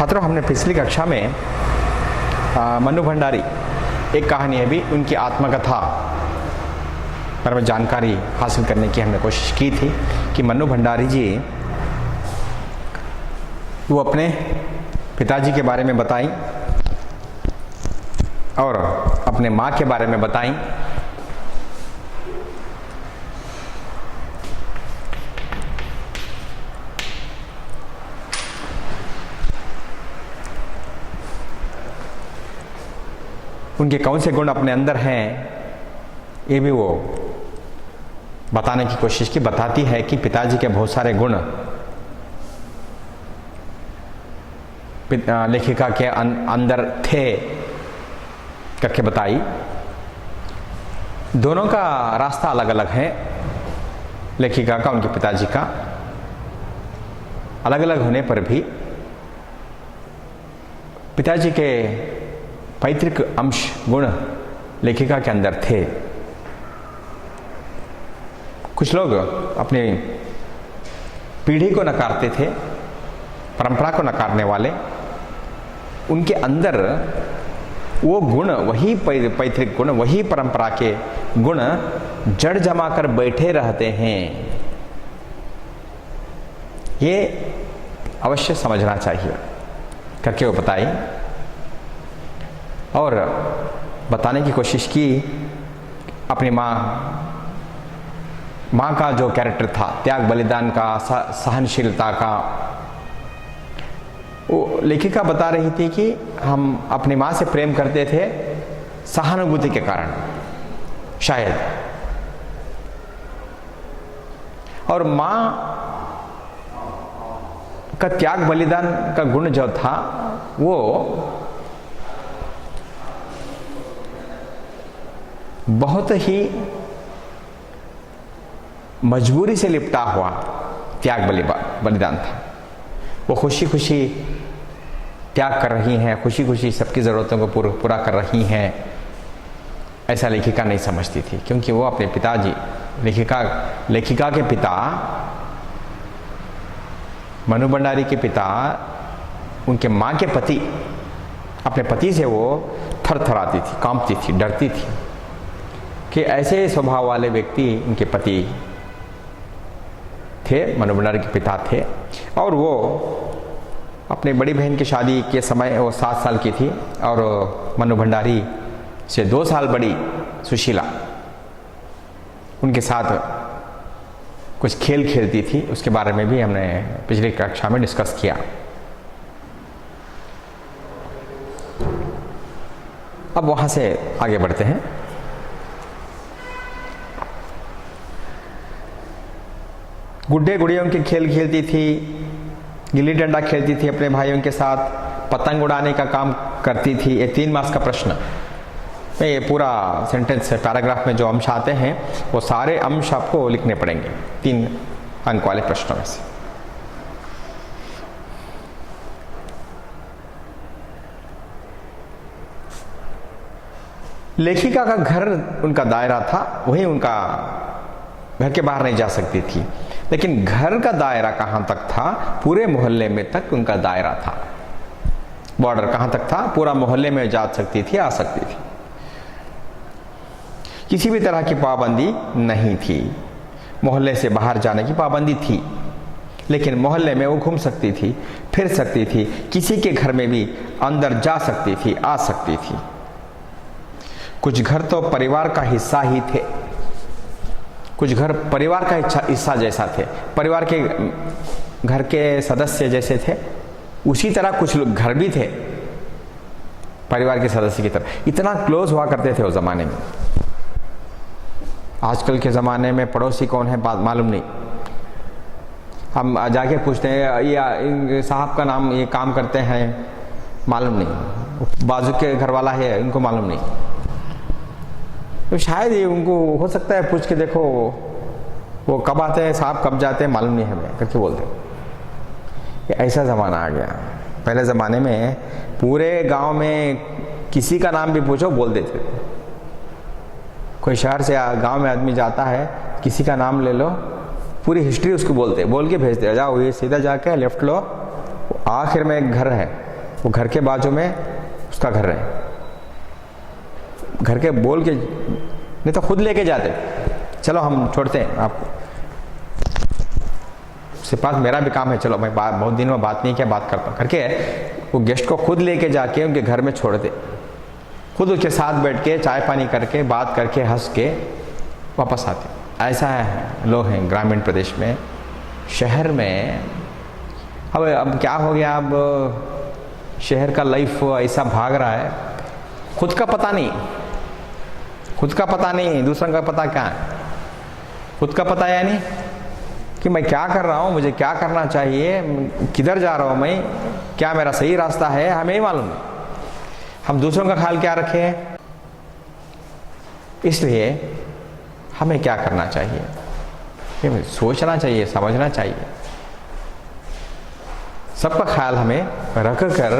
छात्रों, हमने पिछली कक्षा में मनु भंडारी एक कहानी है भी उनकी आत्मकथा पर में जानकारी हासिल करने की हमने कोशिश की थी कि मनु भंडारी जी वो अपने पिताजी के बारे में बताई और अपने माँ के बारे में बताई। उनके कौन से गुण अपने अंदर हैं ये भी वो बताने की कोशिश की। बताती है कि पिताजी के बहुत सारे गुण लेखिका के अंदर थे करके बताई। दोनों का रास्ता अलग अलग है, लेखिका का उनके पिताजी का। अलग अलग होने पर भी पिताजी के पैतृक अंश गुण लेखिका के अंदर थे। कुछ लोग अपनी पीढ़ी को नकारते थे, परंपरा को नकारने वाले, उनके अंदर वो गुण, वही पैतृक गुण, वही परंपरा के गुण जड़ जमा कर बैठे रहते हैं। ये अवश्य समझना चाहिए करके वो बताई और बताने की कोशिश की। अपनी माँ का जो कैरेक्टर था, त्याग बलिदान का, सहनशीलता का, वो लेखिका बता रही थी कि हम अपनी माँ से प्रेम करते थे सहानुभूति के कारण शायद, और माँ का त्याग बलिदान का गुण जो था वो बहुत ही मजबूरी से लिपटा हुआ त्याग बलिदान था। वो खुशी खुशी त्याग कर रही हैं, खुशी खुशी सबकी ज़रूरतों को पूरा कर रही हैं, ऐसा लेखिका नहीं समझती थी। क्योंकि वो अपने पिताजी, लेखिका के पिता मनु भंडारी के पिता, उनके माँ के पति, अपने पति से वो थरथराती थी, कांपती थी, डरती थी कि ऐसे स्वभाव वाले व्यक्ति उनके पति थे, मनु भंडारी के पिता थे। और वो अपनी बड़ी बहन की शादी के समय वो 7 साल की थी और मनु भंडारी से 2 साल बड़ी सुशीला उनके साथ कुछ खेल खेलती थी। उसके बारे में भी हमने पिछली कक्षा में डिस्कस किया। अब वहाँ से आगे बढ़ते हैं। गुड्डे गुड़ियों के खेल खेलती थी, गिल्ली डंडा खेलती थी अपने भाइयों के साथ, पतंग उड़ाने का काम करती थी। ये 3 मार्क्स का प्रश्न, ये पूरा सेंटेंस पैराग्राफ में जो अंश आते हैं वो सारे अंश आपको लिखने पड़ेंगे 3 अंक वाले प्रश्नों में से। लेखिका का घर उनका दायरा था, वही उनका, घर के बाहर नहीं जा सकती थी। लेकिन घर का दायरा कहाँ तक था? पूरे मोहल्ले में तक उनका दायरा था। बॉर्डर कहाँ तक था? पूरा मोहल्ले में जा सकती थी, आ सकती थी। किसी भी तरह की पाबंदी नहीं थी। मोहल्ले से बाहर जाने की पाबंदी थी, लेकिन मोहल्ले में वो घूम सकती थी, फिर सकती थी, किसी के घर में भी अंदर जा सकती थी, आ सकती थी। कुछ घर तो परिवार का हिस्सा ही थे, कुछ घर परिवार का हिस्सा जैसा थे, परिवार के घर के सदस्य जैसे थे। उसी तरह कुछ लोग घर भी थे परिवार के सदस्य की तरह। इतना क्लोज हुआ करते थे उस जमाने में। आजकल के ज़माने में पड़ोसी कौन है मालूम नहीं। हम जाके पूछते हैं ये साहब का नाम, ये काम करते हैं, मालूम नहीं। बाजू के घर वाला है, इनको मालूम नहीं। तो शायद ये उनको हो सकता है पूछ के देखो वो कब आते हैं, साहब कब जाते हैं, मालूम नहीं हमें करके बोलते। ये ऐसा ज़माना आ गया। पहले ज़माने में पूरे गांव में किसी का नाम भी पूछो बोल देते थे। कोई शहर से गांव में आदमी जाता है, किसी का नाम ले लो, पूरी हिस्ट्री उसको बोल के भेजते, जाओ ये सीधा जाके लेफ्ट लो, आखिर में एक घर है, वो घर के बाजू में उसका घर है, घर के बोल के, नहीं तो खुद लेके जाते, चलो हम छोड़ते हैं आपको, उसके पास मेरा भी काम है, चलो मैं बहुत दिन में बात नहीं किया, बात करता हूँ करके वो गेस्ट को खुद लेके जाके उनके घर में छोड़ दे, खुद उसके साथ बैठ के चाय पानी करके बात करके हंस के वापस आते। ऐसा है लोग हैं ग्रामीण प्रदेश में। शहर में अब क्या हो गया, अब शहर का लाइफ ऐसा भाग रहा है, खुद का पता नहीं, खुद का पता नहीं, दूसरों का पता क्या है, खुद का पता यानी कि मैं क्या कर रहा हूँ, मुझे क्या करना चाहिए, किधर जा रहा हूँ मैं, क्या मेरा सही रास्ता है, हमें ही मालूम नहीं। हम दूसरों का ख्याल क्या रखें। इसलिए हमें क्या करना चाहिए, ये सोचना चाहिए, समझना चाहिए, सबका ख्याल हमें रख कर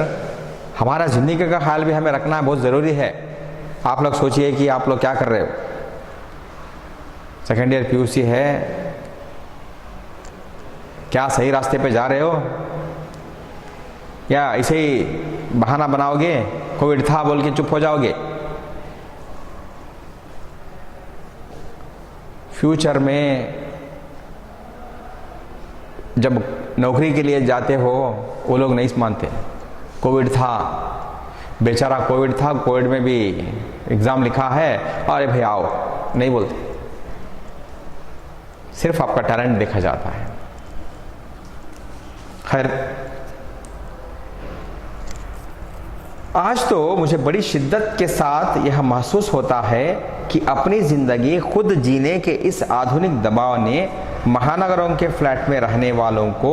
हमारा ज़िंदगी का ख्याल भी हमें रखना बहुत ज़रूरी है। आप लोग सोचिए कि आप लोग क्या कर रहे हो, सेकेंड ईयर पीयूसी है, क्या सही रास्ते पे जा रहे हो या ऐसे ही बहाना बनाओगे, कोविड था बोल के चुप हो जाओगे। फ्यूचर में जब नौकरी के लिए जाते हो वो लोग नहीं मानते, कोविड था, बेचारा कोविड था, कोविड में भी एग्ज़ाम लिखा है, अरे भाई आओ, नहीं बोलते, सिर्फ आपका टैलेंट देखा जाता है। खैर, आज तो मुझे बड़ी शिद्दत के साथ यह महसूस होता है कि अपनी ज़िंदगी खुद जीने के इस आधुनिक दबाव ने महानगरों के फ्लैट में रहने वालों को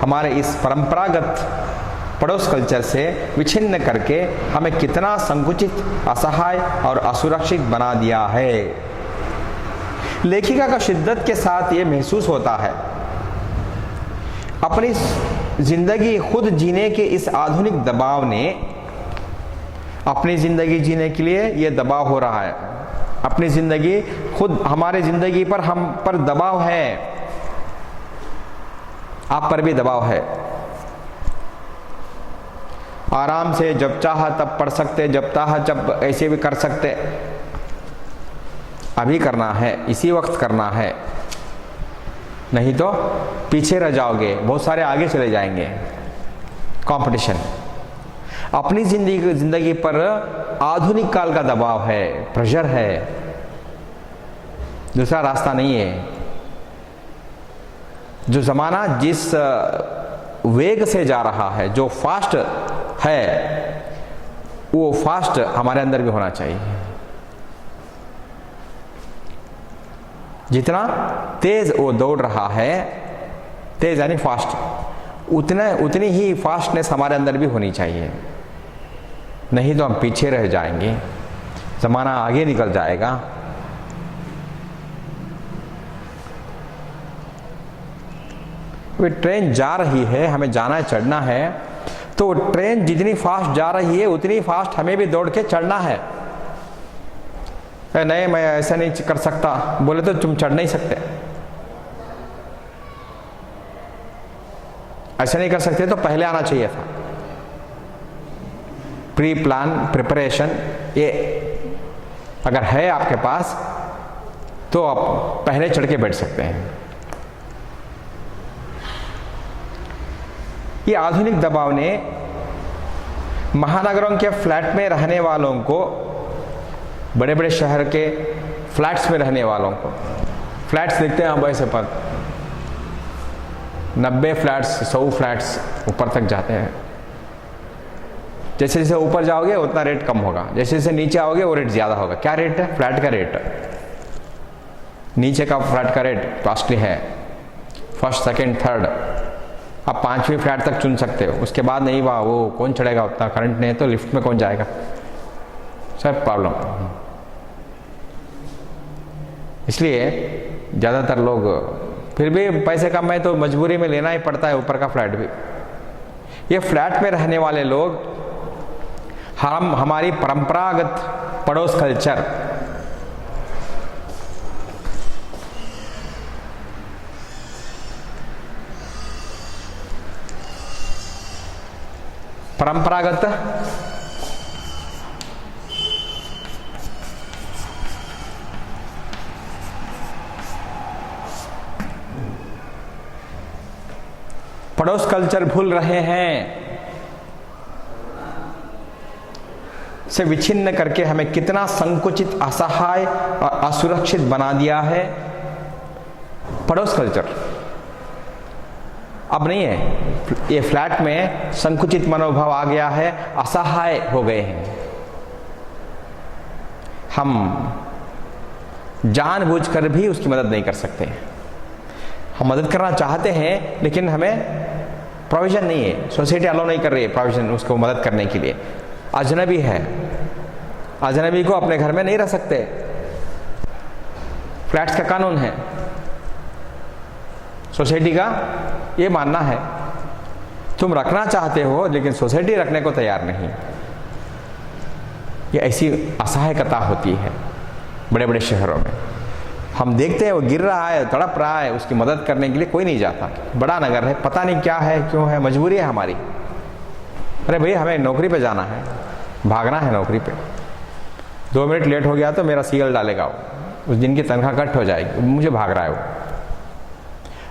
हमारे इस परंपरागत पड़ोस कल्चर से विच्छिन्न करके हमें कितना संकुचित, असहाय और असुरक्षित बना दिया है। लेखिका का शिद्दत के साथ ये महसूस होता है, अपनी जिंदगी खुद जीने के इस आधुनिक दबाव ने, अपनी जिंदगी जीने के लिए ये दबाव हो रहा है, अपनी जिंदगी खुद, हमारे जिंदगी पर, हम पर दबाव है, आप पर भी दबाव है। आराम से जब चाहा तब पढ़ सकते, जब चाहा जब ऐसे भी कर सकते, अभी करना है, इसी वक्त करना है, नहीं तो पीछे रह जाओगे, बहुत सारे आगे चले जाएंगे। कंपटीशन, अपनी जिंदगी पर आधुनिक काल का दबाव है, प्रेशर है, दूसरा रास्ता नहीं है। जो जमाना जिस वेग से जा रहा है, जो फास्ट है, वो फास्ट हमारे अंदर भी होना चाहिए। जितना तेज वो दौड़ रहा है, तेज यानी फास्ट, उतनी ही फास्टनेस हमारे अंदर भी होनी चाहिए, नहीं तो हम पीछे रह जाएंगे, जमाना आगे निकल जाएगा। वे ट्रेन जा रही है, हमें जाना है, चढ़ना है, तो ट्रेन जितनी फास्ट जा रही है उतनी फास्ट हमें भी दौड़ के चढ़ना है। नहीं, मैं ऐसा नहीं कर सकता बोले तो तुम चढ़ नहीं सकते, ऐसा नहीं कर सकते तो पहले आना चाहिए था। प्री प्लान, प्रिपरेशन, ये अगर है आपके पास तो आप पहले चढ़ के बैठ सकते हैं। ये आधुनिक दबाव ने महानगरों के फ्लैट में रहने वालों को, बड़े बड़े शहर के फ्लैट्स में रहने वालों को, फ्लैट्स देखते हैं अब ऐसे पर 90 फ्लैट्स, 100 फ्लैट्स ऊपर तक जाते हैं। जैसे जैसे ऊपर जाओगे उतना रेट कम होगा, जैसे जैसे नीचे आओगे वो रेट ज़्यादा होगा। क्या रेट है? फ्लैट का रेट, नीचे का फ्लैट का रेट कॉस्टली है, फर्स्ट, सेकंड, थर्ड, आप 5वीं फ्लैट तक चुन सकते हो, उसके बाद नहीं, वाह वो कौन चढ़ेगा, उतना करंट नहीं है तो लिफ्ट में कौन जाएगा, सब प्रॉब्लम। इसलिए ज़्यादातर लोग, फिर भी पैसे कम है तो मजबूरी में लेना ही पड़ता है ऊपर का फ्लैट भी। ये फ्लैट में रहने वाले लोग, हम हमारी परंपरागत पड़ोस कल्चर, परंपरागत पड़ोस कल्चर भूल रहे हैं से विच्छिन्न करके हमें कितना संकुचित, असहाय और असुरक्षित बना दिया है। पड़ोस कल्चर अब नहीं है, ये फ्लैट में संकुचित मनोभाव आ गया है, असहाय हो गए हैं। हम जानबूझकर भी उसकी मदद नहीं कर सकते। हम मदद करना चाहते हैं लेकिन हमें प्रोविजन नहीं है, सोसाइटी अलाउ नहीं कर रही है प्रोविजन उसको मदद करने के लिए। अजनबी है, अजनबी को अपने घर में नहीं रह सकते, फ्लैट्स का कानून है, सोसाइटी का ये मानना है। तुम रखना चाहते हो लेकिन सोसाइटी रखने को तैयार नहीं। ये ऐसी असहायकता होती है बड़े बड़े शहरों में। हम देखते हैं वो गिर रहा है, तड़प रहा है, उसकी मदद करने के लिए कोई नहीं जाता। बड़ा नगर है, पता नहीं क्या है, क्यों है, मजबूरी है हमारी। अरे भाई हमें नौकरी पे जाना है, भागना है नौकरी पे, 2 मिनट लेट हो गया तो मेरा सीएल डालेगा वो, उस दिन की तनख्वाह कट हो जाएगी, मुझे भाग रहा है वो।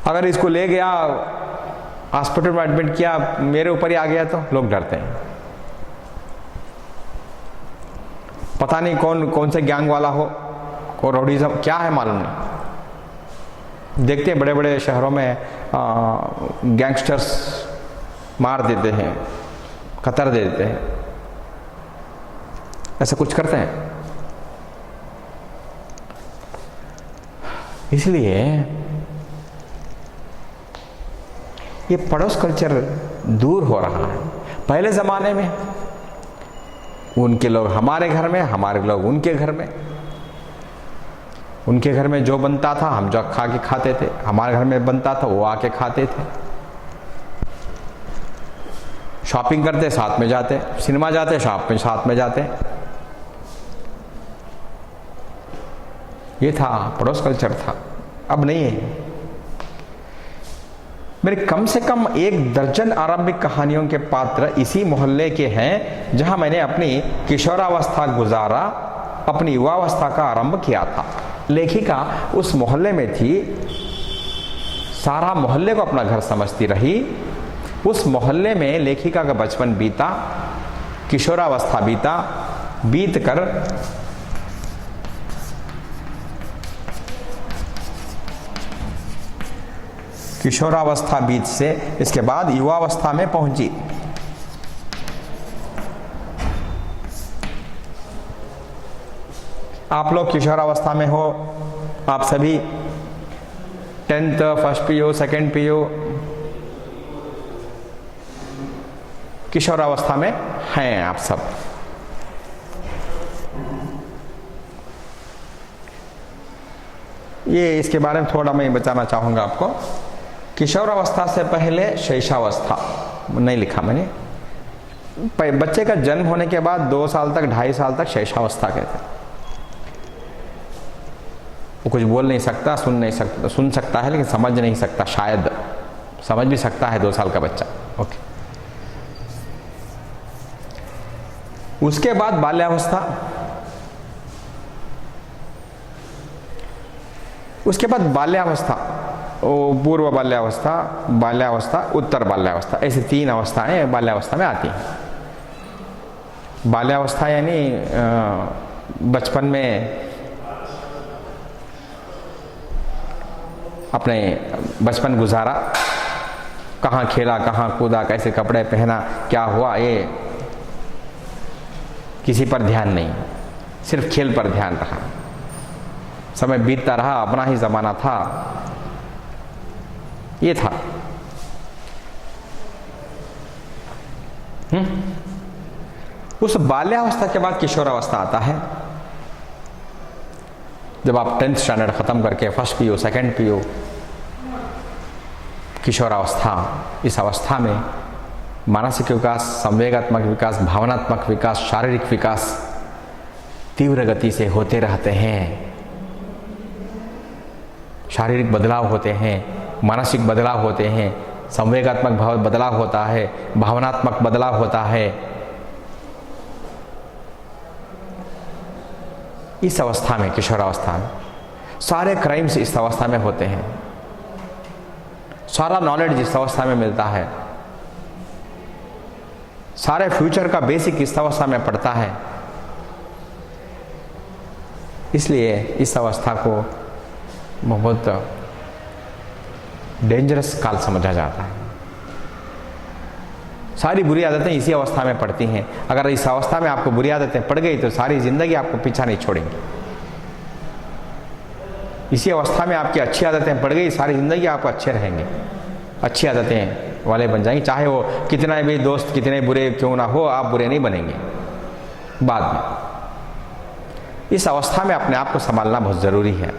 अगर इसको ले गया हॉस्पिटल में एडमिट किया, मेरे ऊपर ही आ गया तो लोग डरते हैं। पता नहीं कौन से गैंग वाला हो, और रॉडिज्म क्या है मालूम नहीं। देखते हैं बड़े बड़े शहरों में गैंगस्टर्स मार देते हैं, कतर दे देते हैं, ऐसा कुछ करते हैं। इसलिए ये पड़ोस कल्चर दूर हो रहा है। पहले ज़माने में उनके लोग हमारे घर में, हमारे लोग उनके घर में, उनके घर में जो बनता था हम जो खा के खाते थे, हमारे घर में बनता था वो आके खाते थे। शॉपिंग करते साथ में जाते, सिनेमा जाते शॉप में साथ में जाते। ये था पड़ोस कल्चर था, अब नहीं है। मेरे कम से कम 1 दर्जन आरंभिक कहानियों के पात्र इसी मोहल्ले के हैं जहां मैंने अपनी किशोरावस्था गुजारा, अपनी युवावस्था का आरंभ किया था। लेखिका उस मोहल्ले में थी, सारा मोहल्ले को अपना घर समझती रही। उस मोहल्ले में लेखिका का बचपन बीता, किशोरावस्था बीता, बीत कर किशोरावस्था बीत से इसके बाद युवावस्था में पहुंची। आप लोग किशोरावस्था में हो, आप सभी 10th first PU, second PU किशोरावस्था में हैं आप सब। ये इसके बारे में थोड़ा मैं बताना चाहूँगा आपको। किशोरावस्था से पहले शैशवावस्था नहीं लिखा मैंने। बच्चे का जन्म होने के बाद 2 साल तक, 2.5 साल तक शैशवावस्था कहते हैं। वो कुछ बोल नहीं सकता, सुन सकता है लेकिन समझ नहीं सकता। शायद समझ भी सकता है 2 साल का बच्चा। ओके। उसके बाद बाल्यावस्था, उसके बाद बाल्यावस्था, पूर्व बाल्यावस्था, बाल्यावस्था, उत्तर बाल्यावस्था, ऐसे 3 अवस्थाएं बाल्यावस्था में आती हैं। बाल्यावस्था यानी बचपन में अपने बचपन गुजारा, कहाँ खेला, कहाँ कूदा, कैसे कपड़े पहना, क्या हुआ, ये किसी पर ध्यान नहीं, सिर्फ खेल पर ध्यान रहा। समय बीतता रहा, अपना ही ज़माना था, ये था। उस बाल्यावस्था के बाद किशोरावस्था आता है। जब आप 10th स्टैंडर्ड ख़त्म करके फर्स्ट पीयू, सेकेंड पीयू, किशोरावस्था, इस अवस्था में मानसिक विकास, संवेगात्मक विकास, भावनात्मक विकास, शारीरिक विकास तीव्र गति से होते रहते हैं। शारीरिक बदलाव होते हैं, मानसिक बदलाव होते हैं, संवेगात्मक बदलाव होता है, भावनात्मक बदलाव होता है। इस अवस्था में, किशोरावस्था में सारे क्राइम्स इस अवस्था में होते हैं, सारा नॉलेज इस अवस्था में मिलता है, सारे फ्यूचर का बेसिक इस अवस्था में पड़ता है। इसलिए इस अवस्था को बहुत डेंजरस काल समझा जाता है। सारी बुरी आदतें इसी अवस्था में पड़ती हैं। अगर इस अवस्था में आपको बुरी आदतें पड़ गई तो सारी जिंदगी आपको पीछा नहीं छोड़ेंगी। इसी अवस्था में आपकी अच्छी आदतें पड़ गई, सारी जिंदगी आप अच्छे रहेंगे, अच्छी आदतें वाले बन जाएंगे। चाहे वो कितना भी दोस्त कितने बुरे क्यों ना हो, आप बुरे नहीं बनेंगे बाद में। इस अवस्था में अपने आप को संभालना बहुत जरूरी है।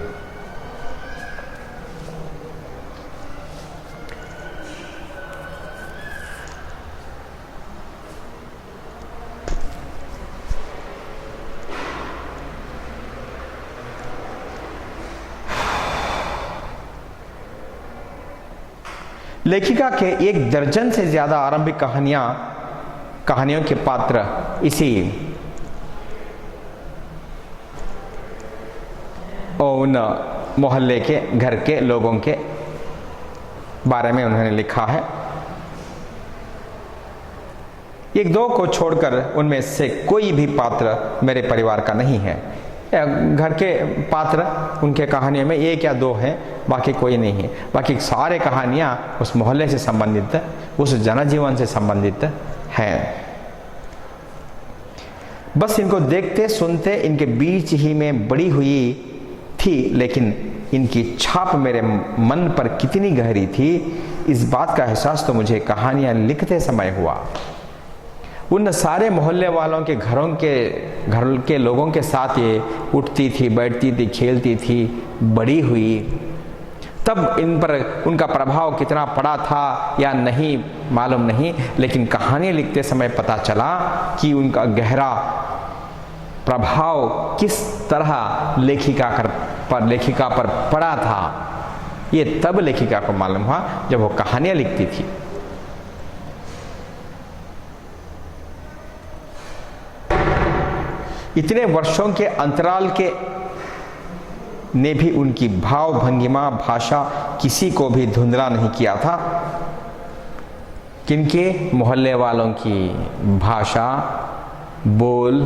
लेखिका के 1 दर्जन से ज्यादा आरंभिक कहानियों के पात्र इसी उन मोहल्ले के, घर के लोगों के बारे में उन्होंने लिखा है। 1-2 को छोड़कर उनमें से कोई भी पात्र मेरे परिवार का नहीं है। घर के पात्र उनके कहानियों में 1 या 2 हैं, बाकी कोई नहीं है। बाकी सारे कहानियाँ उस मोहल्ले से संबंधित, उस जनजीवन से संबंधित हैं। बस इनको देखते सुनते इनके बीच ही में बड़ी हुई थी, लेकिन इनकी छाप मेरे मन पर कितनी गहरी थी, इस बात का एहसास तो मुझे कहानियाँ लिखते समय हुआ। उन सारे मोहल्ले वालों के घर के लोगों के साथ ये उठती थी, बैठती थी, खेलती थी, बड़ी हुई। तब इन पर उनका प्रभाव कितना पड़ा था या नहीं मालूम नहीं, लेकिन कहानी लिखते समय पता चला कि उनका गहरा प्रभाव किस तरह लेखिका पर पड़ा था। ये तब लेखिका को मालूम हुआ जब वो कहानियां लिखती थी। इतने वर्षों के अंतराल के ने भी उनकी भाव भंगिमा भाषा किसी को भी धुंधला नहीं किया था। किनके? मोहल्ले वालों की भाषा, बोल,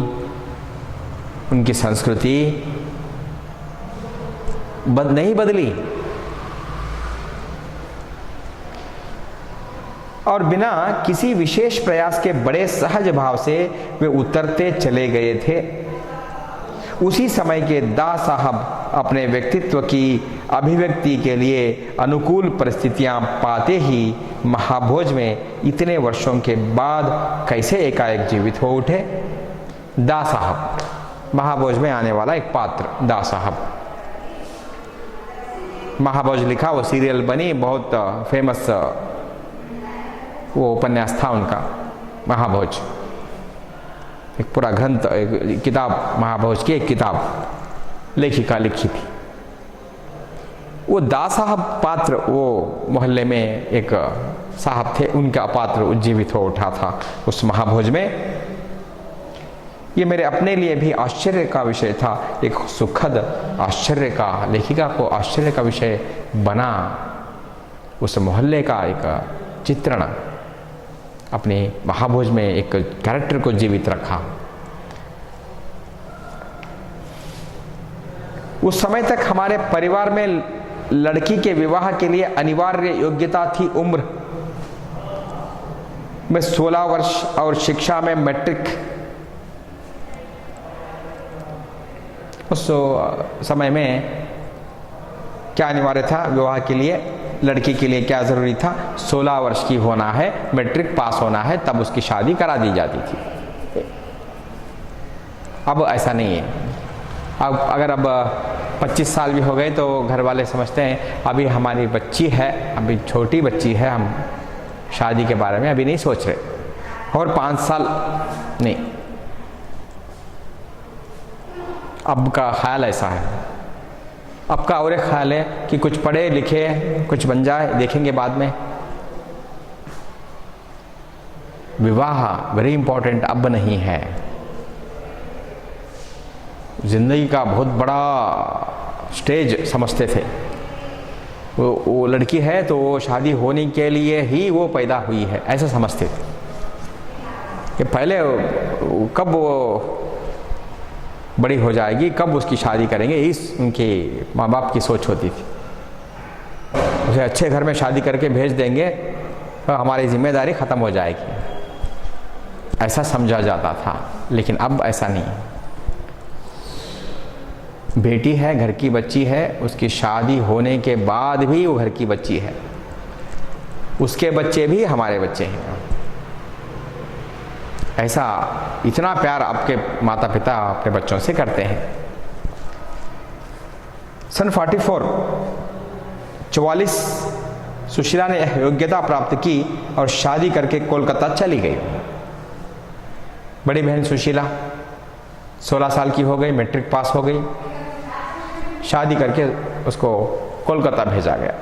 उनकी संस्कृति नहीं बदली, और बिना किसी विशेष प्रयास के बड़े सहज भाव से वे उतरते चले गए थे। उसी समय के दा साहब अपने व्यक्तित्व की अभिव्यक्ति के लिए अनुकूल परिस्थितियां पाते ही महाभोज में इतने वर्षों के बाद कैसे एकाएक जीवित हो उठे। दा साहब, महाभोज में आने वाला एक पात्र दा साहब। महाभोज लिखा, वो सीरियल बनी, बहुत फेमस वो उपन्यास था उनका महाभोज। एक पूरा ग्रंथ, एक किताब, महाभोज की एक किताब लेखिका लिखी थी। वो दा साहब पात्र, वो मोहल्ले में एक साहब थे, उनका पात्र उज्जीवित हो उठा था उस महाभोज में। ये मेरे अपने लिए भी आश्चर्य का विषय था, एक सुखद आश्चर्य का, लेखिका को आश्चर्य का विषय बना उस मोहल्ले का एक चित्रण, अपने महाभोज में एक कैरेक्टर को जीवित रखा। उस समय तक हमारे परिवार में लड़की के विवाह के लिए अनिवार्य योग्यता थी उम्र में 16 वर्ष और शिक्षा में मैट्रिक। उस समय में क्या अनिवार्य था विवाह के लिए? लड़की के लिए क्या जरूरी था? 16 वर्ष की होना है, मैट्रिक पास होना है, तब उसकी शादी करा दी जाती थी। अब ऐसा नहीं है। अब 25 साल भी हो गए तो घर वाले समझते हैं अभी हमारी बच्ची है, अभी छोटी बच्ची है, हम शादी के बारे में अभी नहीं सोच रहे, और 5 साल नहीं। अब का ख्याल ऐसा है। अब का और एक ख्याल है कि कुछ पढ़े लिखे, कुछ बन जाए, देखेंगे बाद में। विवाह वेरी इंपॉर्टेंट अब नहीं है। जिंदगी का बहुत बड़ा स्टेज समझते थे। वो लड़की है तो वो शादी होने के लिए ही वो पैदा हुई है, ऐसा समझते थे। कि पहले कब वो बड़ी हो जाएगी, कब उसकी शादी करेंगे, इस उनके माँ बाप की सोच होती थी। उसे अच्छे घर में शादी करके भेज देंगे तो हमारी जिम्मेदारी ख़त्म हो जाएगी, ऐसा समझा जाता था। लेकिन अब ऐसा नहीं है। बेटी है, घर की बच्ची है, उसकी शादी होने के बाद भी वो घर की बच्ची है, उसके बच्चे भी हमारे बच्चे हैं। ऐसा इतना प्यार आपके माता पिता अपने बच्चों से करते हैं। सन 44 सुशीला ने योग्यता प्राप्त की और शादी करके कोलकाता चली गई। बड़ी बहन सुशीला 16 साल की हो गई, मैट्रिक पास हो गई, शादी करके उसको कोलकाता भेजा गया।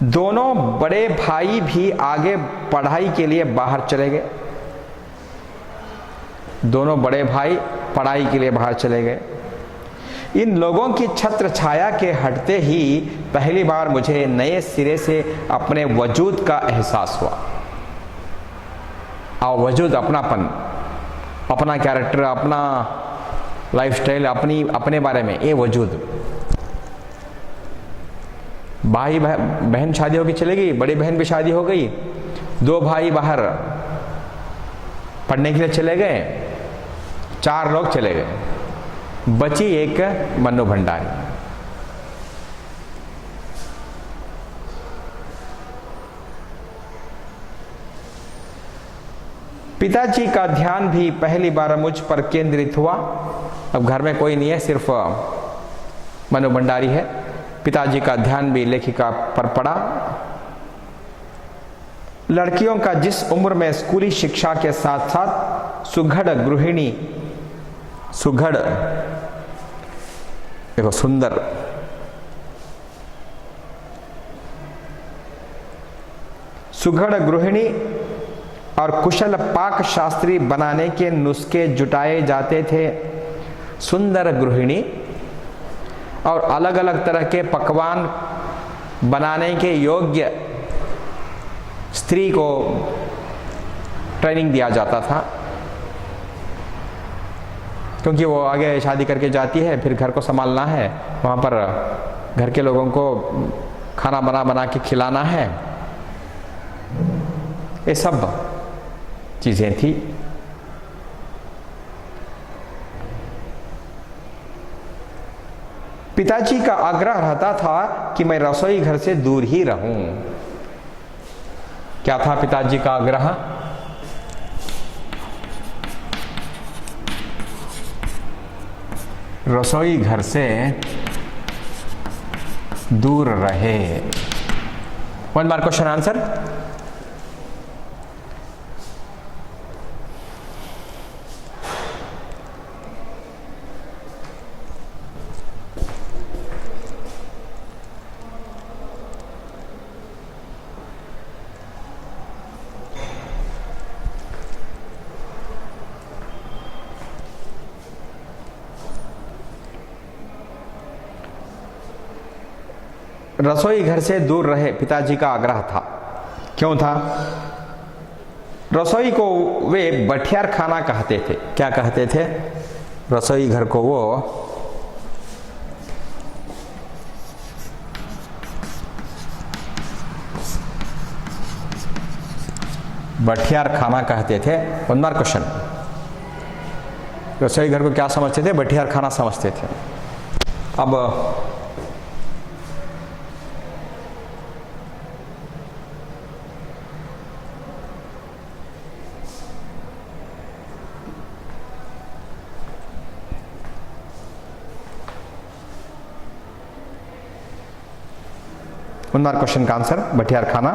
दोनों बड़े भाई भी आगे पढ़ाई के लिए बाहर चले गए। दोनों बड़े भाई पढ़ाई के लिए बाहर चले गए। इन लोगों की छत्र छाया के हटते ही पहली बार मुझे नए सिरे से अपने वजूद का एहसास हुआ। और वजूद, अपनापन, अपना कैरेक्टर, अपना लाइफस्टाइल, अपने बारे में ये वजूद। भाई बहन शादी होगी चली गई, बड़ी बहन भी शादी हो गई, 2 भाई बाहर पढ़ने के लिए चले गए, 4 लोग चले गए, बची एक मन्नू भंडारी। पिताजी का ध्यान भी पहली बार मुझ पर केंद्रित हुआ। अब घर में कोई नहीं है, सिर्फ मन्नू भंडारी है। पिताजी का ध्यान भी लेखिका पर पड़ा। लड़कियों का जिस उम्र में स्कूली शिक्षा के साथ साथ सुघड़ गृहिणी, सुघड़ देखो सुंदर, सुघड़ गृहिणी और कुशल पाक शास्त्री बनाने के नुस्खे जुटाए जाते थे। सुंदर गृहिणी और अलग अलग तरह के पकवान बनाने के योग्य स्त्री को ट्रेनिंग दिया जाता था, क्योंकि वो आगे शादी करके जाती है, फिर घर को संभालना है, वहाँ पर घर के लोगों को खाना बना बना के खिलाना है। ये सब चीज़ें थी। पिताजी का आग्रह रहता था कि मैं रसोई घर से दूर ही रहूं। क्या था पिताजी का आग्रह? रसोई घर से दूर रहे। 1 मार्क क्वेश्चन आंसर। रसोई घर से दूर रहे, पिताजी का आग्रह था। क्यों था? रसोई को वे बठियार खाना कहते थे। क्या कहते थे? रसोई घर को वो बठियार खाना कहते थे। 1 मार्क क्वेश्चन। रसोई घर को क्या समझते थे? बठियार खाना समझते थे। अब क्वेश्चन का आंसर बठियार खाना।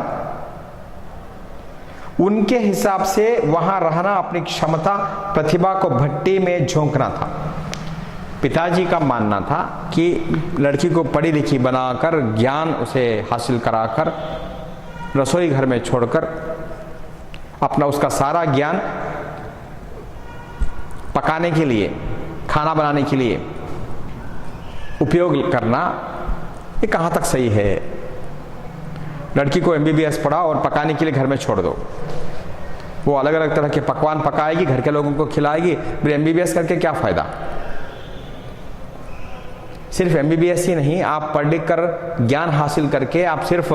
उनके हिसाब से वहां रहना अपनी क्षमता, प्रतिभा को भट्टी में झोंकना था। पिताजी का मानना था कि लड़की को पढ़ी लिखी बनाकर, ज्ञान उसे हासिल कराकर, रसोई घर में छोड़कर अपना उसका सारा ज्ञान पकाने के लिए, खाना बनाने के लिए उपयोग करना, ये कहाँ तक सही है? लड़की को MBBS पढ़ाओ और पकाने के लिए घर में छोड़ दो, वो अलग अलग तरह के पकवान पकाएगी, घर के लोगों को खिलाएगी, फिर MBBS करके क्या फायदा? सिर्फ MBBS ही नहीं, आप पढ़ लिख कर ज्ञान हासिल करके आप सिर्फ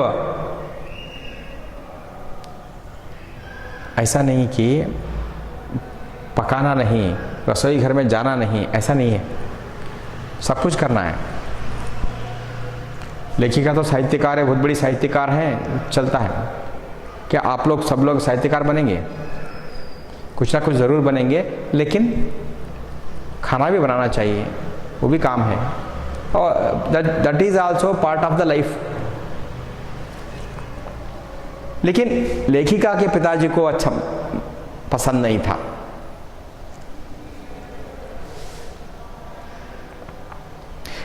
ऐसा नहीं कि पकाना नहीं, रसोई घर में जाना नहीं, ऐसा नहीं है, सब कुछ करना है। लेखिका तो साहित्यकार है, बहुत बड़ी साहित्यकार है, चलता है। क्या आप लोग सब लोग साहित्यकार बनेंगे? कुछ ना कुछ ज़रूर बनेंगे, लेकिन खाना भी बनाना चाहिए, वो भी काम है, और that is also part of the life. लेकिन लेखिका के पिताजी को अच्छा पसंद नहीं था।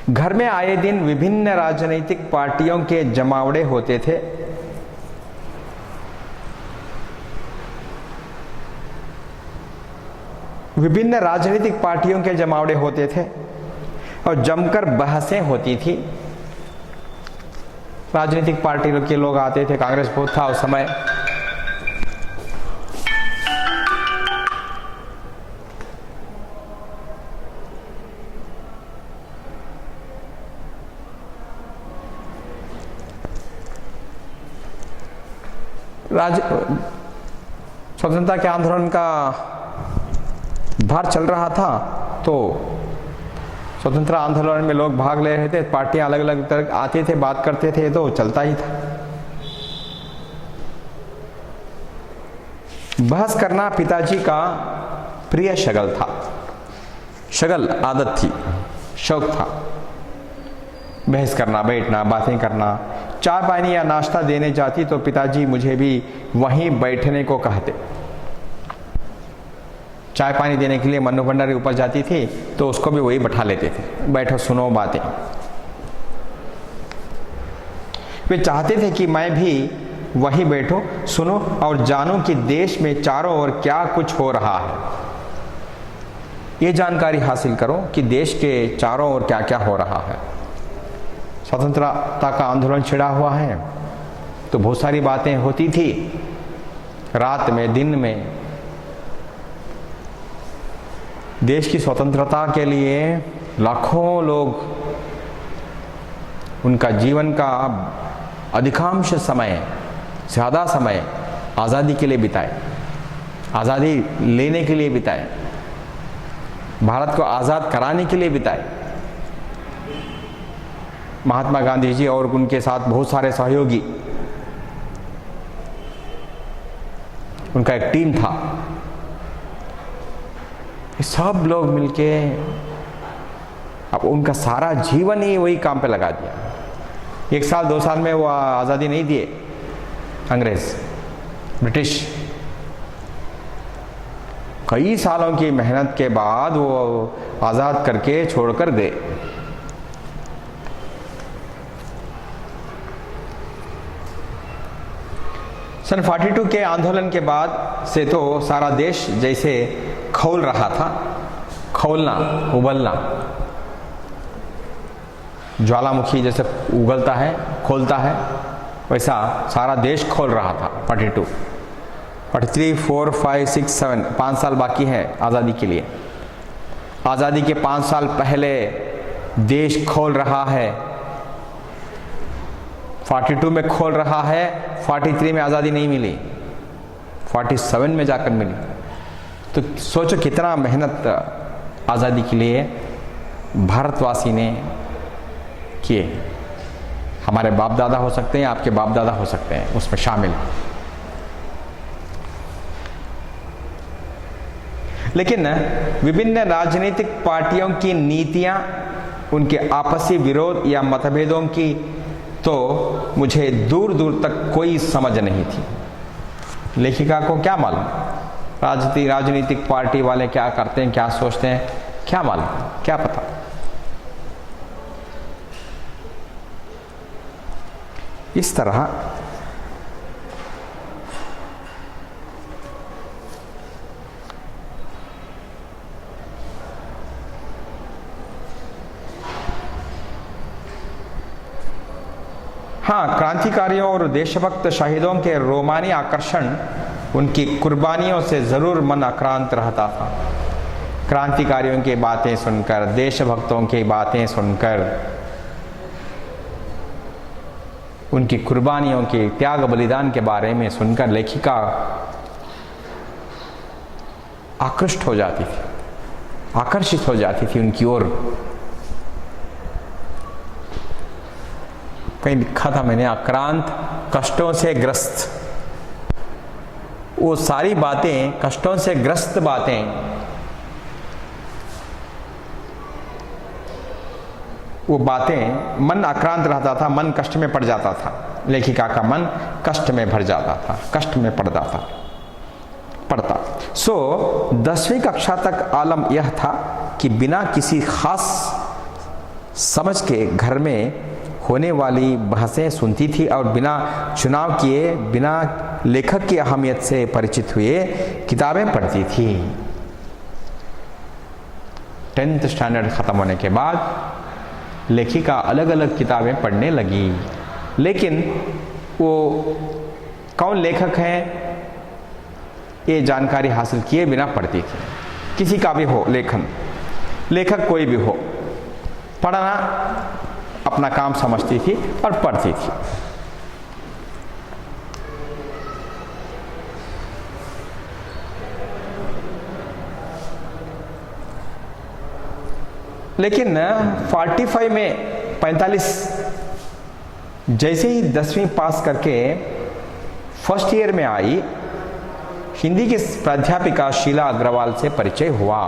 घर में आए दिन विभिन्न राजनीतिक पार्टियों के जमावड़े होते थे। विभिन्न राजनीतिक पार्टियों के जमावड़े होते थे और जमकर बहसें होती थी। राजनीतिक पार्टी के लोग आते थे, कांग्रेस बहुत था उस समय, स्वतंत्रता के आंदोलन का भार चल रहा था, तो स्वतंत्रता आंदोलन में लोग भाग ले रहे थे, पार्टियां अलग अलग तरह आते थे, बात करते थे, तो चलता ही था। बहस करना पिताजी का प्रिय शगल था, शगल आदत थी, शौक था, बहस करना, बैठना, बातें करना। चाय पानी या नाश्ता देने जाती तो पिताजी मुझे भी वहीं बैठने को कहते। चाय पानी देने के लिए मन्नू भंडारी ऊपर जाती थी तो उसको भी वही बैठा लेते थे, बैठो सुनो बातें। वे चाहते थे कि मैं भी वहीं बैठूं, सुनो और जानूं कि देश में चारों ओर क्या कुछ हो रहा है। ये जानकारी हासिल करो कि देश के चारों ओर क्या क्या हो रहा है। स्वतंत्रता का आंदोलन छिड़ा हुआ है तो बहुत सारी बातें होती थी, रात में, दिन में। देश की स्वतंत्रता के लिए लाखों लोग उनका जीवन का अधिकांश समय, ज़्यादा समय आज़ादी के लिए बिताए, आज़ादी लेने के लिए बिताए, भारत को आज़ाद कराने के लिए बिताए। महात्मा गांधी जी और उनके साथ बहुत सारे सहयोगी, उनका एक टीम था, सब लोग मिलके अब उनका सारा जीवन ही वही काम पे लगा दिया। 1 साल 2 साल में वो आज़ादी नहीं दिए अंग्रेज, ब्रिटिश। कई सालों की मेहनत के बाद वो आज़ाद करके छोड़कर गए। सन 42 के आंदोलन के बाद से तो सारा देश जैसे खौल रहा था, खौलना, उबलना, ज्वालामुखी जैसे उगलता है, खोलता है, वैसा सारा देश खोल रहा था। 42, 43, 4, 5, 6, 7 5 साल बाकी है आज़ादी के लिए। आज़ादी के 5 साल पहले देश खोल रहा है, 42 में खोल रहा है, 43 में आज़ादी नहीं मिली, 47 में जाकर मिली। तो सोचो कितना मेहनत आज़ादी के लिए भारतवासी ने किए। हमारे बाप दादा हो सकते हैं, आपके बाप दादा हो सकते हैं उसमें शामिल। लेकिन विभिन्न राजनीतिक पार्टियों की नीतियां, उनके आपसी विरोध या मतभेदों की तो मुझे दूर दूर तक कोई समझ नहीं थी। लेखिका को क्या मालूम राजनीतिक पार्टी वाले क्या करते हैं, क्या सोचते हैं, क्या मालूम, क्या पता। इस तरह हाँ, क्रांतिकारियों और देशभक्त शहीदों के रोमानी आकर्षण, उनकी कुर्बानियों से ज़रूर मन आक्रांत रहता था। क्रांतिकारियों की बातें सुनकर, देशभक्तों की बातें सुनकर, उनकी कुर्बानियों के त्याग बलिदान के बारे में सुनकर लेखिका आकृष्ट हो जाती थी, आकर्षित हो जाती थी उनकी ओर। कहीं लिखा था मैंने, आक्रांत, कष्टों से ग्रस्त। वो सारी बातें, कष्टों से ग्रस्त बातें, वो बातें, मन आक्रांत रहता था, मन कष्ट में पड़ जाता था। लेखिका का मन कष्ट में भर जाता था, कष्ट में पड़ जाता पड़ता। 10वीं कक्षा तक आलम यह था कि बिना किसी खास समझ के घर में होने वाली बहसें सुनती थी और बिना चुनाव किए, बिना लेखक की अहमियत से परिचित हुए किताबें पढ़ती थी। 10th स्टैंडर्ड ख़त्म होने के बाद लेखिका अलग अलग किताबें पढ़ने लगी, लेकिन वो कौन लेखक हैं ये जानकारी हासिल किए बिना पढ़ती थी। किसी का भी हो लेखन, लेखक कोई भी हो, पढ़ना अपना काम समझती थी और पढ़ती थी। लेकिन 45 जैसे ही 10वीं पास करके फर्स्ट ईयर में आई, हिंदी की प्राध्यापिका शीला अग्रवाल से परिचय हुआ।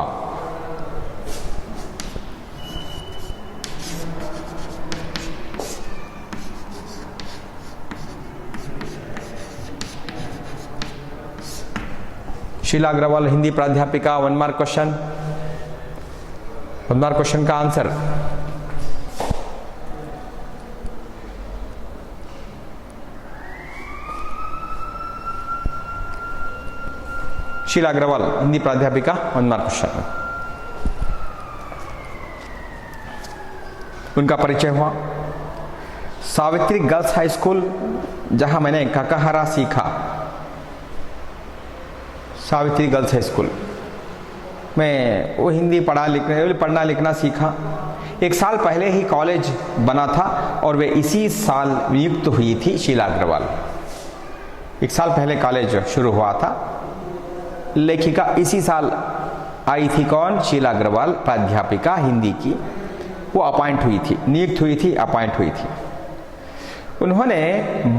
शीला अग्रवाल हिंदी प्राध्यापिका। 1 मार्क क्वेश्चन, 1 मार्क क्वेश्चन का आंसर। शीला अग्रवाल हिंदी प्राध्यापिका, 1 मार्क क्वेश्चन। उनका परिचय हुआ सावित्री गर्ल्स हाई स्कूल, जहां मैंने ककाहारा सीखा। सावित्री गर्ल्स हाई स्कूल में वो हिंदी पढ़ना लिखना सीखा। 1 साल पहले ही कॉलेज बना था और वे इसी साल नियुक्त हुई थी शीला अग्रवाल। 1 साल पहले कॉलेज शुरू हुआ था। लेखिका इसी साल आई थी। कौन? शीला अग्रवाल, प्राध्यापिका हिंदी की। वो अपॉइंट हुई थी, नियुक्त हुई थी, अपॉइंट हुई थी। उन्होंने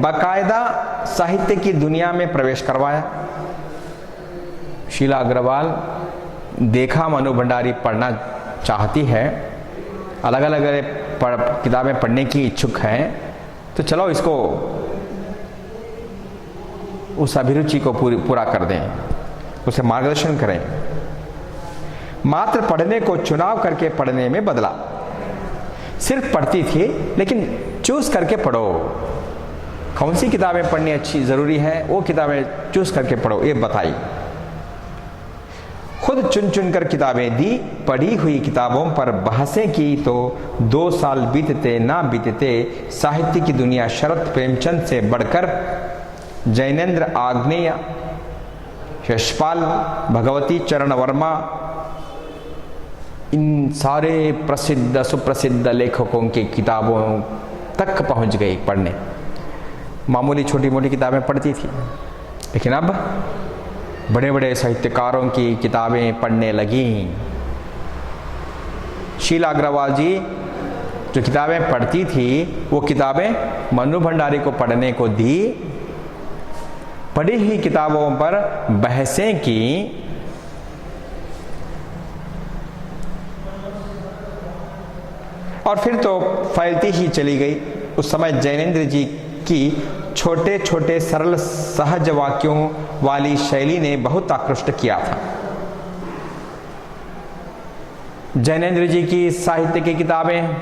बाकायदा साहित्य की दुनिया में प्रवेश करवाया। शीला अग्रवाल देखा मनु भंडारी पढ़ना चाहती है, अलग अलग किताबें पढ़ने की इच्छुक हैं, तो चलो इसको उस अभिरुचि को पूरा कर दें, उसे मार्गदर्शन करें। मात्र पढ़ने को चुनाव करके पढ़ने में बदला। सिर्फ पढ़ती थी, लेकिन चूज करके पढ़ो। कौन सी किताबें पढ़नी अच्छी ज़रूरी है, वो किताबें चूज करके पढ़ो, ये बताई। खुद चुन चुन कर किताबें दी। पढ़ी हुई किताबों पर बहसें की तो 2 साल बीतते ना बीतते साहित्य की दुनिया शरत प्रेमचंद से बढ़कर जैनेन्द्र आग्नेय, यशपाल, भगवती चरण वर्मा, इन सारे प्रसिद्ध सुप्रसिद्ध लेखकों की किताबों तक पहुंच गई पढ़ने। मामूली छोटी मोटी किताबें पढ़ती थी, लेकिन अब बड़े बड़े साहित्यकारों की किताबें पढ़ने लगीं। शीला अग्रवाल जी जो किताबें पढ़ती थी, वो किताबें मनु भंडारी को पढ़ने को दी। पढ़ी हुई किताबों पर बहसें की। और फिर तो फैलती ही चली गई। उस समय जैनेन्द्र जी की छोटे छोटे सरल सहज वाक्यों वाली शैली ने बहुत आकृष्ट किया था। जैनेन्द्र जी की साहित्य की किताबें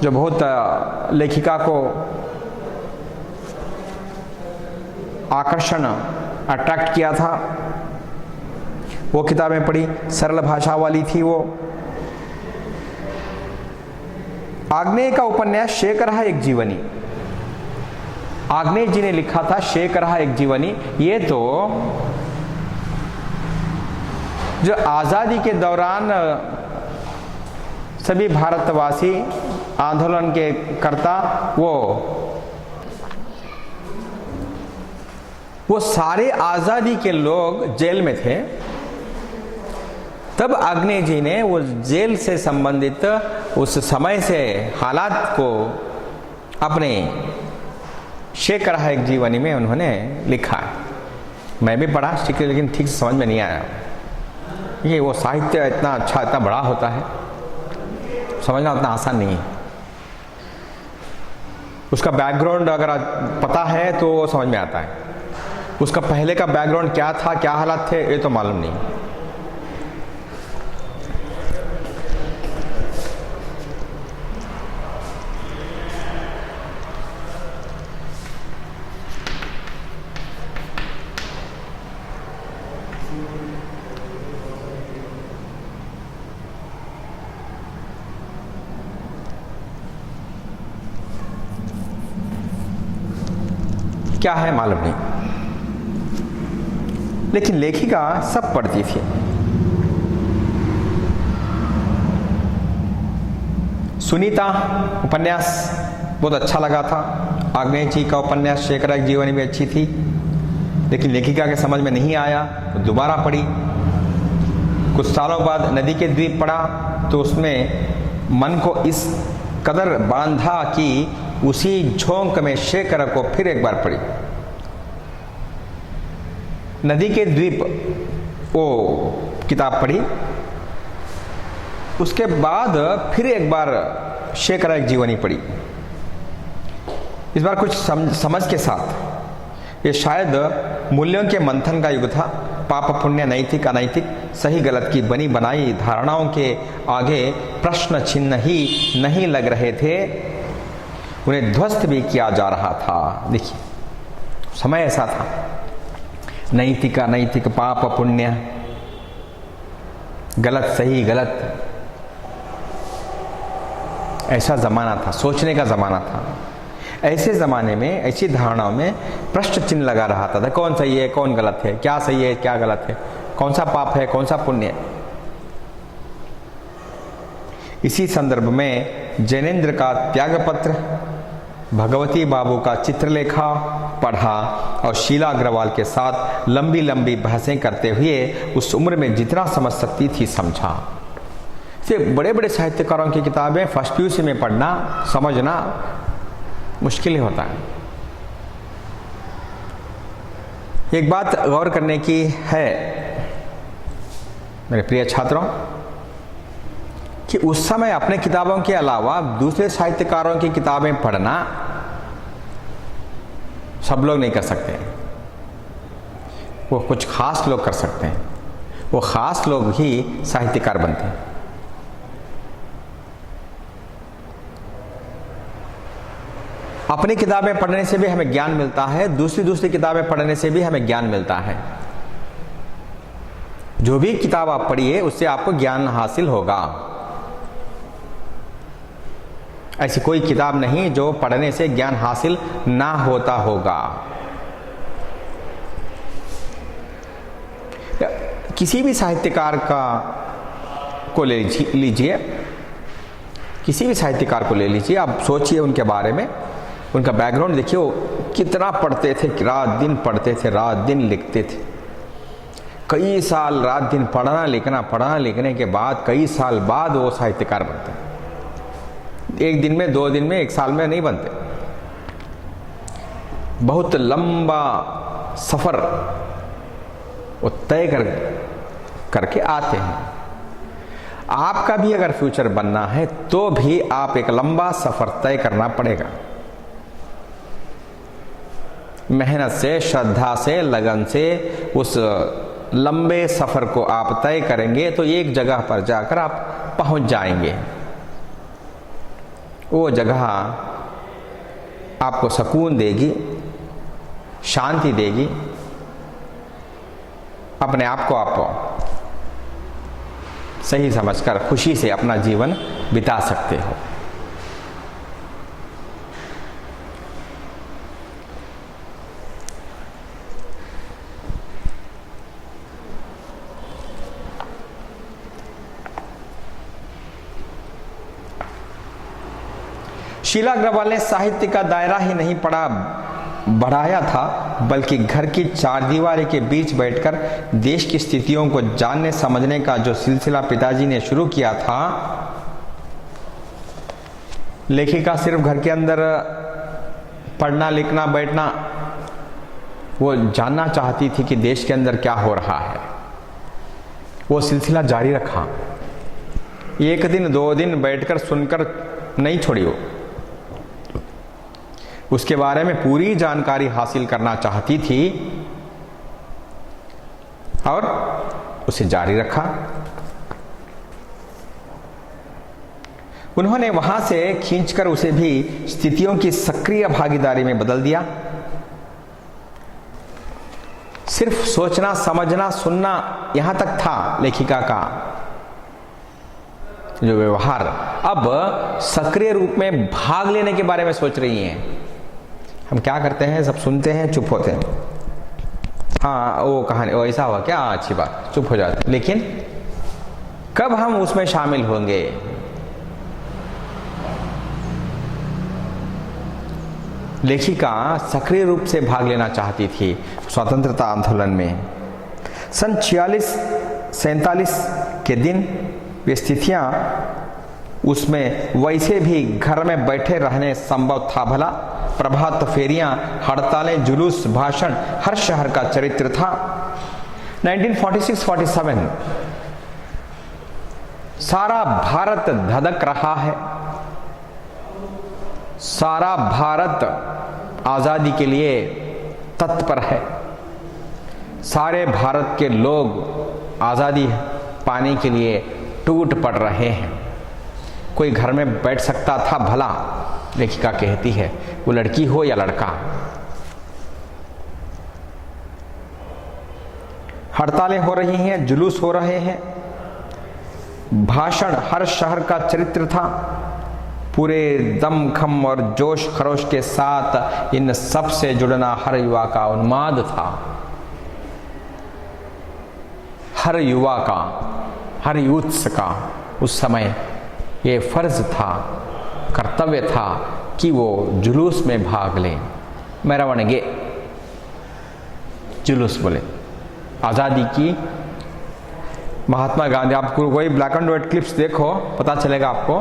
जो बहुत लेखिका को आकर्षण अट्रैक्ट किया था, वो किताबें पढ़ी। सरल भाषा वाली थी वो। आग्नेय का उपन्यास शेखर है एक जीवनी, आग्नेय जी ने लिखा था शेख रहा एक जीवनी। ये तो जो आज़ादी के दौरान सभी भारतवासी आंदोलन के कर्ता वो सारे आज़ादी के लोग जेल में थे। तब आग्नेय जी ने वो जेल से संबंधित उस समय से हालात को अपने शेख रहा एक जीवनी में उन्होंने लिखा। मैं भी पढ़ा लेकिन ठीक से समझ में नहीं आया। ये वो साहित्य इतना अच्छा, इतना बड़ा होता है, समझना उतना आसान नहीं है। उसका बैकग्राउंड अगर पता है तो वो समझ में आता है। उसका पहले का बैकग्राउंड क्या था, क्या हालात थे, ये तो मालूम नहीं। क्या है मालूम नहीं, लेकिन लेखिका सब पढ़ती थी। सुनीता उपन्यास बहुत अच्छा लगा था। आग्नेय जी का उपन्यास शेख रहा एक जीवनी भी अच्छी थी, लेकिन लेखिका के समझ में नहीं आया तो दोबारा पढ़ी। कुछ सालों बाद नदी के द्वीप पढ़ा तो उसमें मन को इस कदर बांधा कि उसी झोंक में शेख रहा को फिर एक बार पढ़ी। नदी के द्वीप वो किताब पढ़ी, उसके बाद फिर एक बार शेख रहा एक जीवनी पढ़ी, इस बार कुछ समझ के साथ। ये शायद मूल्यों के मंथन का युग था। पाप पुण्य, नैतिक अनैतिक, सही गलत की बनी बनाई धारणाओं के आगे प्रश्न चिन्ह ही नहीं लग रहे थे, उन्हें ध्वस्त भी किया जा रहा था। देखिए समय ऐसा था, नैतिक अनैतिक, पाप पुण्य, गलत सही गलत, ऐसा ज़माना था, सोचने का ज़माना था। ऐसे ज़माने में, ऐसी धारणाओं में प्रश्न चिन्ह लगा रहा था कौन सही है कौन गलत है, क्या सही है क्या गलत है, कौन सा पाप है कौन सा पुण्य है। इसी संदर्भ में जैनेन्द्र का त्यागपत्र, भगवती बाबू का चित्रलेखा पढ़ा और शीला अग्रवाल के साथ लंबी लंबी बहसें करते हुए उस उम्र में जितना समझ सकती थी समझा। से बड़े बड़े साहित्यकारों की किताबें फर्स्ट पीयूसी में पढ़ना, समझना मुश्किल ही होता है। एक बात गौर करने की है मेरे प्रिय छात्रों कि उस समय अपने किताबों के अलावा दूसरे साहित्यकारों की किताबें पढ़ना सब लोग नहीं कर सकते। वो कुछ खास लोग कर सकते हैं, वो खास लोग ही साहित्यकार बनते हैं। अपनी किताबें पढ़ने से भी हमें ज्ञान मिलता है, दूसरी किताबें पढ़ने से भी हमें ज्ञान मिलता है। जो भी किताब आप पढ़िए उससे आपको ज्ञान हासिल होगा। ऐसी कोई किताब नहीं जो पढ़ने से ज्ञान हासिल ना होता होगा। किसी भी साहित्यकार को ले लीजिए, किसी भी साहित्यकार को ले लीजिए, आप सोचिए उनके बारे में, उनका बैकग्राउंड देखिए, वो कितना पढ़ते थे, रात दिन पढ़ते थे, रात दिन लिखते थे। कई साल रात दिन पढ़ना लिखने के बाद कई साल बाद वो साहित्यकार बनते हैं। एक दिन में, 2 दिन में, 1 साल में नहीं बनते। बहुत लंबा सफर वो तय करके आते हैं। आपका भी अगर फ्यूचर बनना है तो भी आप एक लंबा सफर तय करना पड़ेगा। मेहनत से, श्रद्धा से, लगन से उस लंबे सफर को आप तय करेंगे तो एक जगह पर जाकर आप पहुंच जाएंगे। वो जगह आपको सुकून देगी, शांति देगी, अपने आप को आप सही समझकर खुशी से अपना जीवन बिता सकते हो। शीला अग्रवाल ने साहित्य का दायरा ही नहीं बढ़ाया था, बल्कि घर की चारदीवारी के बीच बैठकर देश की स्थितियों को जानने समझने का जो सिलसिला पिताजी ने शुरू किया था। लेखिका सिर्फ घर के अंदर पढ़ना लिखना बैठना, वो जानना चाहती थी कि देश के अंदर क्या हो रहा है। वो सिलसिला जारी रखा, एक दिन 2 दिन बैठकर सुनकर नहीं छोड़ी। वो उसके बारे में पूरी जानकारी हासिल करना चाहती थी और उसे जारी रखा। उन्होंने वहां से खींचकर उसे भी स्थितियों की सक्रिय भागीदारी में बदल दिया। सिर्फ सोचना समझना सुनना यहां तक था लेखिका का जो व्यवहार, अब सक्रिय रूप में भाग लेने के बारे में सोच रही हैं। हम क्या करते हैं, सब सुनते हैं, चुप होते हैं। हाँ वो कहानी वो ऐसा हुआ क्या, अच्छी बात, चुप हो जाते। लेकिन कब हम उसमें शामिल होंगे? लेखिका सक्रिय रूप से भाग लेना चाहती थी स्वतंत्रता आंदोलन में। सन 46-47 के दिन वे स्थितियां उसमें वैसे भी घर में बैठे रहने संभव था भला। प्रभात फेरियां, हड़तालें, जुलूस, भाषण, हर शहर का चरित्र था। 1946-47 सारा भारत धधक रहा है। सारा भारत आजादी के लिए तत्पर है। सारे भारत के लोग आजादी पाने के लिए टूट पड़ रहे हैं। कोई घर में बैठ सकता था भला? लेखिका कहती है, वो लड़की हो या लड़का। हड़तालें हो रही हैं, जुलूस हो रहे हैं, भाषण हर शहर का चरित्र था। पूरे दमखम और जोश खरोश के साथ इन सब से जुड़ना हर युवा का उन्माद था। हर युवा का, हर यूथ्स का उस समय ये फर्ज था, कर्तव्य था कि वो जुलूस में भाग लें। मेरवणगे जुलूस बोले आज़ादी की। महात्मा गांधी, आपको कोई ब्लैक एंड व्हाइट क्लिप्स देखो पता चलेगा आपको।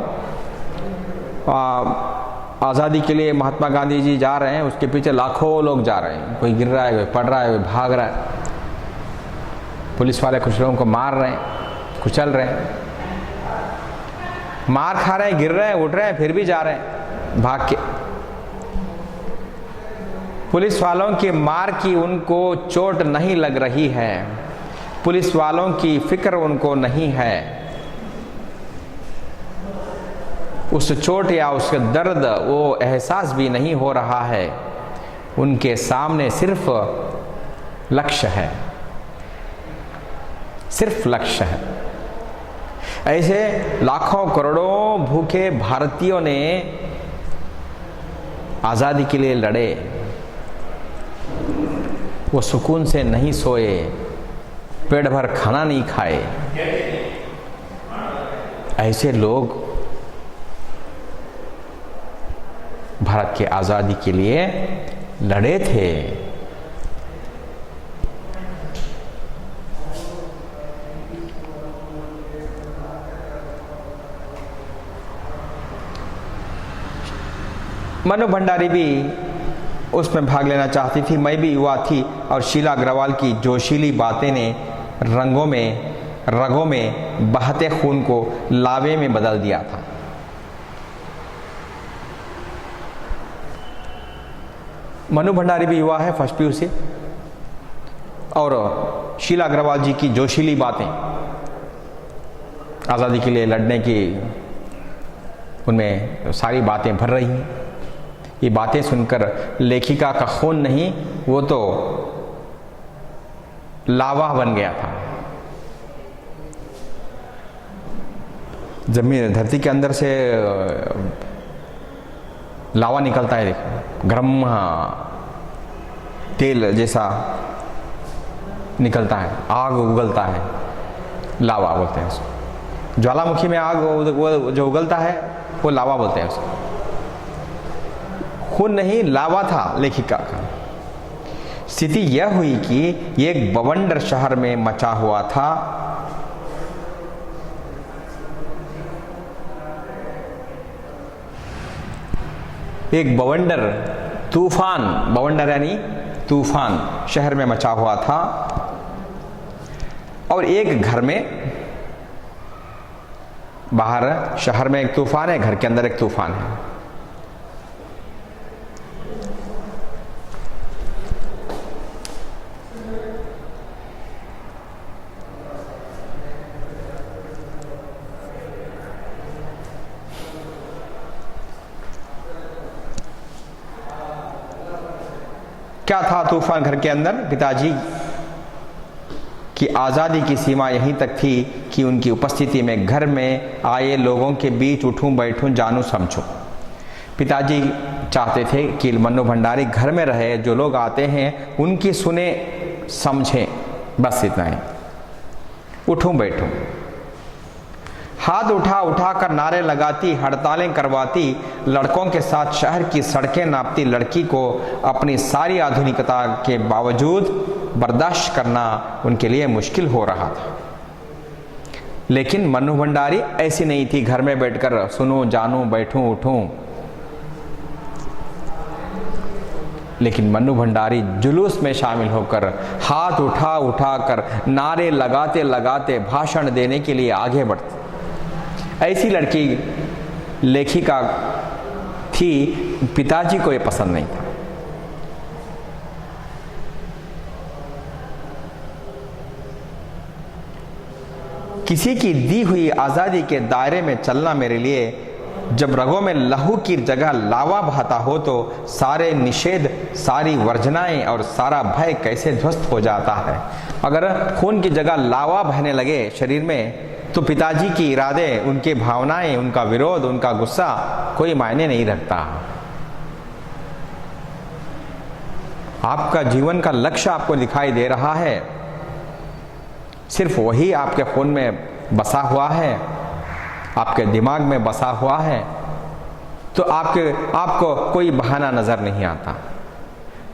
आज़ादी के लिए महात्मा गांधी जी जा रहे हैं, उसके पीछे लाखों लोग जा रहे हैं। कोई गिर रहा है, कोई पड़ रहा है, कोई भाग रहा है। पुलिस वाले कुछ लोगों को मार रहे हैं, कुचल रहे हैं, मार खा रहे हैं, गिर रहे हैं, उठ रहे हैं, फिर भी जा रहे हैं भाग के। पुलिस वालों की मार की उनको चोट नहीं लग रही है, पुलिस वालों की फिक्र उनको नहीं है। उस चोट या उसके दर्द वो एहसास भी नहीं हो रहा है। उनके सामने सिर्फ लक्ष्य है, सिर्फ लक्ष्य है। ऐसे लाखों करोड़ों भूखे भारतीयों ने आज़ादी के लिए लड़े। वो सुकून से नहीं सोए, पेट भर खाना नहीं खाए। ऐसे लोग भारत की आज़ादी के लिए लड़े थे। मनु भंडारी भी उसमें भाग लेना चाहती थी। मैं भी युवा थी और शीला अग्रवाल की जोशीली बातें ने रगों में बहते खून को लावे में बदल दिया था। मनु भंडारी भी युवा है, फर्स्ट पीयू से, और शीला अग्रवाल जी की जोशीली बातें, आज़ादी के लिए लड़ने की उनमें सारी बातें भर रही हैं। ये बातें सुनकर लेखिका का खून नहीं, वो तो लावा बन गया था। जमीन धरती के अंदर से लावा निकलता है, देखो, गर्म तेल जैसा निकलता है, आग उगलता है, लावा बोलते हैं उसको। ज्वालामुखी में आग वो जो उगलता है वो लावा बोलते हैं उसको। खून नहीं लावा था लेखिका का। स्थिति यह हुई कि एक बवंडर शहर में मचा हुआ था। एक बवंडर तूफान, बवंडर यानी तूफान शहर में मचा हुआ था और एक घर में, बाहर शहर में एक तूफान है, घर के अंदर एक तूफान है। क्या था तूफान घर के अंदर? पिताजी की आज़ादी की सीमा यहीं तक थी कि उनकी उपस्थिति में घर में आए लोगों के बीच उठूं बैठूं जानूं समझूं। पिताजी चाहते थे कि मन्नू भंडारी घर में रहे, जो लोग आते हैं उनकी सुने समझें, बस इतना ही। उठूं बैठूं, हाथ उठा कर नारे लगाती, हड़तालें करवाती, लड़कों के साथ शहर की सड़कें नापती लड़की को अपनी सारी आधुनिकता के बावजूद बर्दाश्त करना उनके लिए मुश्किल हो रहा था। लेकिन मन्नू भंडारी ऐसी नहीं थी, घर में बैठकर सुनूं जानूं बैठूं उठूं। लेकिन मन्नू भंडारी जुलूस में शामिल होकर हाथ उठा कर नारे लगाते लगाते भाषण देने के लिए आगे बढ़ते। ऐसी लड़की लेखिका थी, पिताजी को ये पसंद नहीं था। किसी की दी हुई आज़ादी के दायरे में चलना मेरे लिए, जब रगों में लहू की जगह लावा बहता हो तो सारे निषेध, सारी वर्जनाएं और सारा भय कैसे ध्वस्त हो जाता है। अगर खून की जगह लावा बहने लगे शरीर में तो पिताजी की इरादे, उनकी भावनाएं, उनका विरोध, उनका गुस्सा कोई मायने नहीं रखता। आपका जीवन का लक्ष्य आपको दिखाई दे रहा है, सिर्फ वही आपके खून में बसा हुआ है, आपके दिमाग में बसा हुआ है, तो आपको कोई बहाना नजर नहीं आता,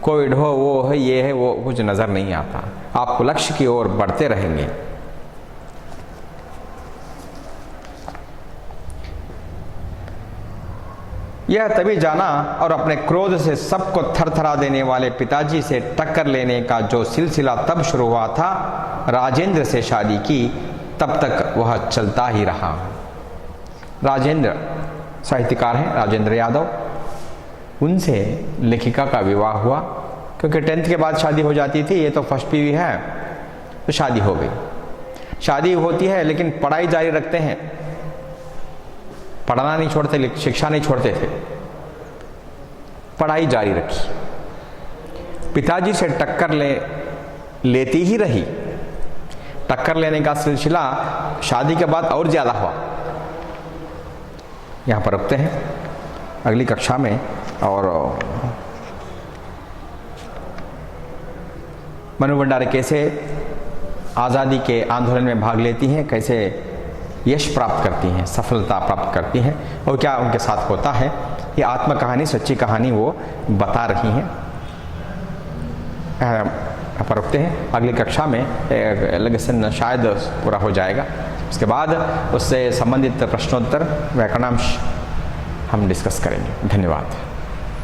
कोई ढो वो है ये है वो कुछ नजर नहीं आता। आप लक्ष्य की ओर बढ़ते रहेंगे। यह तभी जाना और अपने क्रोध से सबको थरथरा देने वाले पिताजी से टक्कर लेने का जो सिलसिला तब शुरू हुआ था, राजेंद्र से शादी की तब तक वह चलता ही रहा। राजेंद्र साहित्यकार हैं, राजेंद्र यादव, उनसे लेखिका का विवाह हुआ। क्योंकि 10th के बाद शादी हो जाती थी, ये तो फर्स्ट पीवी है, तो शादी हो गई। शादी होती है लेकिन पढ़ाई जारी रखते हैं, पढ़ना नहीं छोड़ते, शिक्षा नहीं छोड़ते थे, पढ़ाई जारी रखी। पिताजी से टक्कर लेती ही रही। टक्कर लेने का सिलसिला शादी के बाद और ज्यादा हुआ। यहाँ पर रुकते हैं अगली कक्षा में, और मन्नू भंडारी कैसे आज़ादी के आंदोलन में भाग लेती हैं, कैसे यश प्राप्त करती हैं, सफलता प्राप्त करती हैं, और क्या उनके साथ होता है, ये आत्मकहानी, सच्ची कहानी वो बता रही हैं। पर रुकते हैं, अगली कक्षा में लेसन शायद पूरा हो जाएगा। उसके बाद उससे संबंधित प्रश्नोत्तर, व्याकरणांश हम डिस्कस करेंगे। धन्यवाद।